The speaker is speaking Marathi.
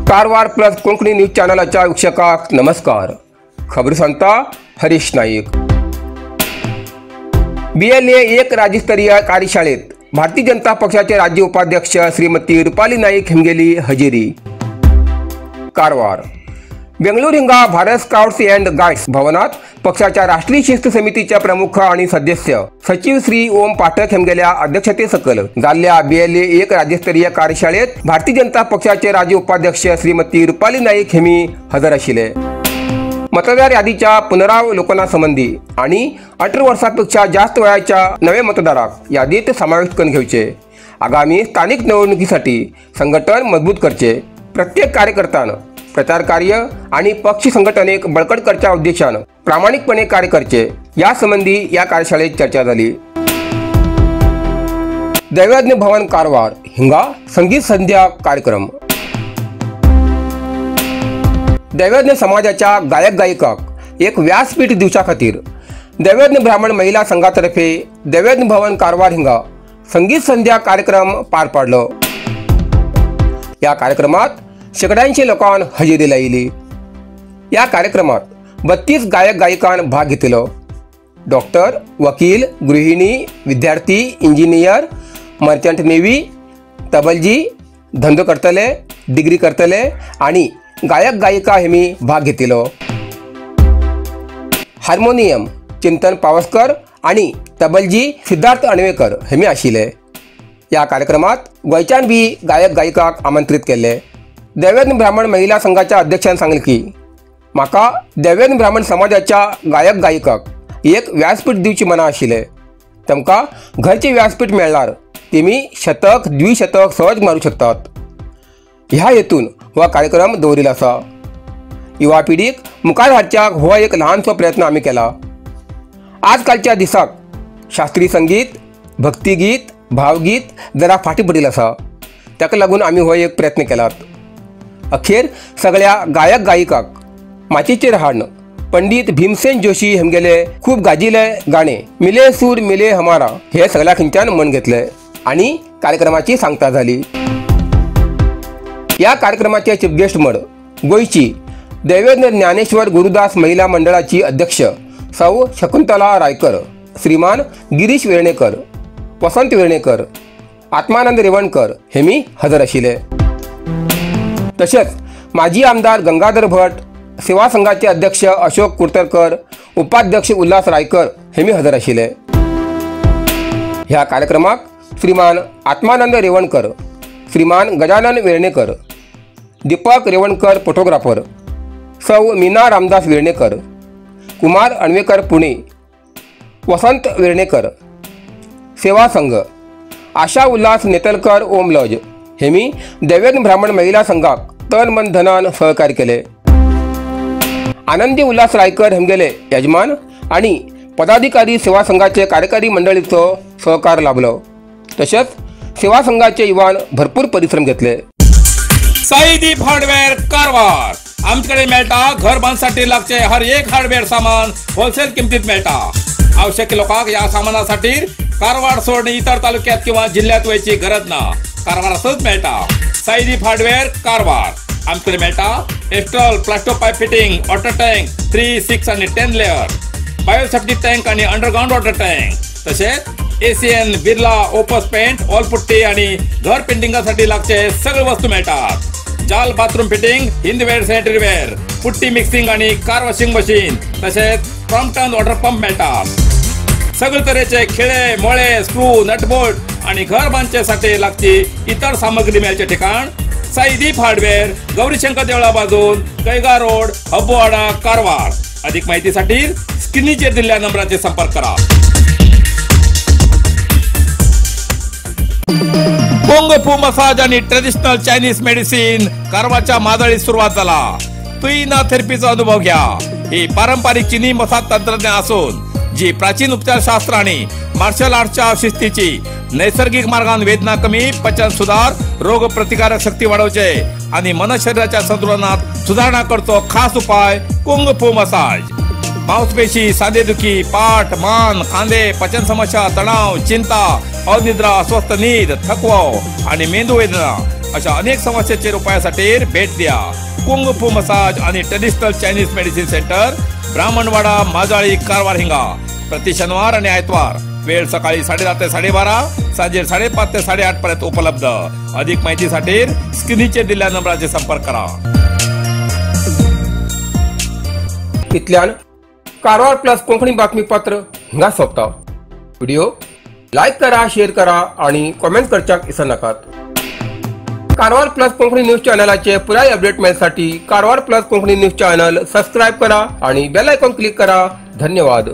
कारवार प्लस कोंकणी न्यूज चॅनलच्या वीक्षकांक नमस्कार. खबर सांगता हरीश नाईक. BLA 1 राज्यस्तरीय कार्यशाळेत भारतीय जनता पक्षाचे राज्य उपाध्यक्ष श्रीमती रुपाली नाईक हिंगेली हजेरी. कारवार. बेंगळूर हिंगा भारत स्काउट्स अँड गाईड्स भवनात पक्षाच्या राष्ट्रीय शिस्त समितीचे प्रमुख आणि सदस्य सचिव श्री ओम पाठक हेमगेल्या अध्यक्षतेसकल जाल्ल्या BLA 1 राज्यस्तरीय कार्यशाळेत भारतीय जनता पक्षाचे राज्य उपाध्यक्ष श्रीमती रुपाली नाईक हेमी हजर आशिल्ले. मतदार यादीच्या पुनरावलोकनासंबंधी आणि 18 वर्षांपेक्षा जास्त वयाच्या नवे मतदाराक यादीत समाविष्ट करून घेवचे. आगामी स्थानिक निवडणुकीसाठी संघटन मजबूत करचे. प्रत्येक कार्यकर्त्यानं प्रचार कार्य आणि पक्ष संघटनेक बळकट करच्या उद्देशाने प्रामाणिकपणे कार्य करचे यासंबंधी या कार्यशाळेत चर्चा झाली. दैवज्ञ भवन कारवार हिंगा संगीत संध्या कार्यक्रम. दैवज्ञ समाजाच्या गायक गायिकाक एक व्यासपीठ दिवसा खातीर दैवज्ञ ब्राह्मण महिला संघातर्फे दैवज्ञ भवन कारवार हिंगा संगीत संध्या कार्यक्रम पार पाडलो. या कार्यक्रमात शेकड्यांशी लोकांनी हजेरी लायली. या कार्यक्रमात 32 गायक गायिकांनी भाग घेतलो. डॉक्टर, वकील, गृहिणी, विद्यार्थी, इंजिनियर, मर्चंट नेव्ही, तबलजी, धंदो करतले, डिग्री करतले आणि गायक गायिका हेमी भाग घेतलो. हार्मोनियम चिंतन पावसकर आणि तबलजी सिद्धार्थ अणवेकर हेमी आशिले. या कार्यक्रमात गोंयच्यान बी गायक गायिकाक आमंत्रित केले. दैवज्ञ ब्राह्मण महिला संघाच्या अध्यक्षान सांगले की म्हाका दैवज्ञ ब्राह्मण समाजाच्या गायक गायिकाक एक व्यासपीठ दिवची मना आशिल्ले. तांकां घरचे व्यासपीठ मेळ्ळ्यार तेमी शतक द्विशतक सहज मारूं शकतात. ह्या हेतून हो कार्यक्रम दवरिल्लो आसा. युवा पिढीक मुखार हाडच्याक हो एक ल्हानसो प्रयत्न आमी केला. आजकालच्या दिसाक शास्त्रीय संगीत, भक्तिगीत, भावगीत जरा फाटी पडिल्लें आसा. ताका लागून आमी हो एक प्रयत्न केलात. अखेर सगळ्या गायक गायिकाक माचयेचेर हाडन पंडित भीमसेन जोशी हेमगेले खूप गाजिले गाणे मिले सूर मिले हमारा हे सगळ्या खंयच्यान मन घेतले आणि कार्यक्रमाची सांगता झाली. या कार्यक्रमाचे चीफ गेस्ट म्हण गोयची दैवज्ञ ज्ञानेश्वर गुरुदास महिला मंडळाची अध्यक्ष सौ शकुंतला रायकर, श्रीमान गिरीश वेर्णेकर, वसंत वेर्णेकर, आत्मानंद रेवणकर हेमी हजर आशिले. तसेच माजी आमदार गंगाधर भट, सेवा संघाचे अध्यक्ष अशोक कुर्तरकर, उपाध्यक्ष उल्हास रायकर हेमी हजर आशिले. ह्या कार्यक्रमाक श्रीमान आत्मानंद रेवणकर, श्रीमान गजानन वेर्णेकर, दीपक रेवणकर फोटोग्राफर, सौ मीना रामदास वेर्णेकर, कुमार अणवेकर पुणे, वसंत वेर्णेकर, सेवा संघ, आशा उल्हास नेतलकर ओम लॉज हेमी दैवज्ञ ब्राह्मण महिला संघाक तन मन धनान सहकार्य केले. आनंदी उल्हास रायकर हेमगेले यजमान आणि पदाधिकारी सेवा संघाचे कार्यकारी मंडळीचो सहकार लाभलो. तसेच सेवा संघाचे युवान भरपूर परिश्रम घेतले. साईदीप हार्डवेअर कारवार आमच्याकडे मेळटा घर बांधसाठी लागचे हर एक हार्डवेअर सामान होलसेल किमतीत मेळटा. आवश्यक लोकांक या सामानासाठी कारवार सोडून इतर तालुक्यात किंवा जिल्ह्यात वयची गरज ना. कारवारातच मेळटा. साईदीप हार्डवेअर कारवार. आमच्याकडे मेळटा Astral Plasto pipe fitting, water tank 3, 6 आणि 10 लेअर, बायोसेफ्टी टँक आणि अंडरग्राउंड वॉटर टँक, तसेच ACN, Birla, Opus paint, wall putty आणि घर पेंटिंगासाठी लागचे सगळे वस्तू मेळटात. जाल bathroom fitting, Hindware, sanitary ware, putty mixing आणि कार वॉशिंग मशीन, तसेच क्रॉम्प्टन वॉटर पंप मेळटात. सगळे तरेचे खिळे, मोळे, स्क्रू, नटबोल्ट आणि घर बांधचेसाठी लागची इतर सामग्री मेळचे ठिकाण साईदीप हार्डवेअर, गौरीशंकर देवळा बाजून, कैगा रोड, हब्बुवाडा, कारवार. अधिक माहितीसाठी स्क्रीनचेर दिलेल्या नंबराचे संपर्क करा. पोंग फू मसाज आणि ट्रेडिशनल चायनीज मेडिसिन कारवारच्या मादळीत सुरुवात झाला. तुईना थेरपीचा अनुभव घ्या. ही पारंपरिक चीनी मसाज तंत्रज्ञान असून जी प्राचीन उपचारशास्त्र आणि मार्शल आर्टच्या शिस्तीची नैसर्गिक मार्गाने वेदना कमी, पचन सुधार, रोग प्रतिकारक शक्ती वाढवचे आणि मन शरीराच्या संतुलनात सुधारणा करतो खास उपाय कुंग फू मसाज। मांसपेशी, सांधेदुखी, पाठ, मान, खांदे, पचन समस्या, तणाव, चिंता, अनिद्रा, अस्वस्थ नींद, थकवा आणि मेंदू वेदना अशा अनेक समस्यांच्या उपायासाठी भेट द्या कुंग फू मसाज आणि traditional Chinese medicine centre, Brahmanwada, Majali, Karwar हिंगा। प्रति शनिवार आणि आयतवार। वेळ सकाळी 10:30 ते 12:30, सांजे 5:30 ते 8:30 पर्यंत उपलब्ध। अधिक माहितीसाठी स्क्रीनचे दिलेल्या नंबराचे संपर्क करा। इतल्यान कारवार प्लस कोंकणी बातमीपत्र हिंगा सोंपता। व्हिडिओ लाईक करा, शेअर करा आणि कमेंट करच्याक विसरू नकात। कारवार प्लस कोंकणी न्यूज चॅनलाचे पुराय अपडेट मिळण्यासाठी Karwar plus Konkani news channel subscribe करा आणि बेल आयकॉन क्लिक करा। धन्यवाद।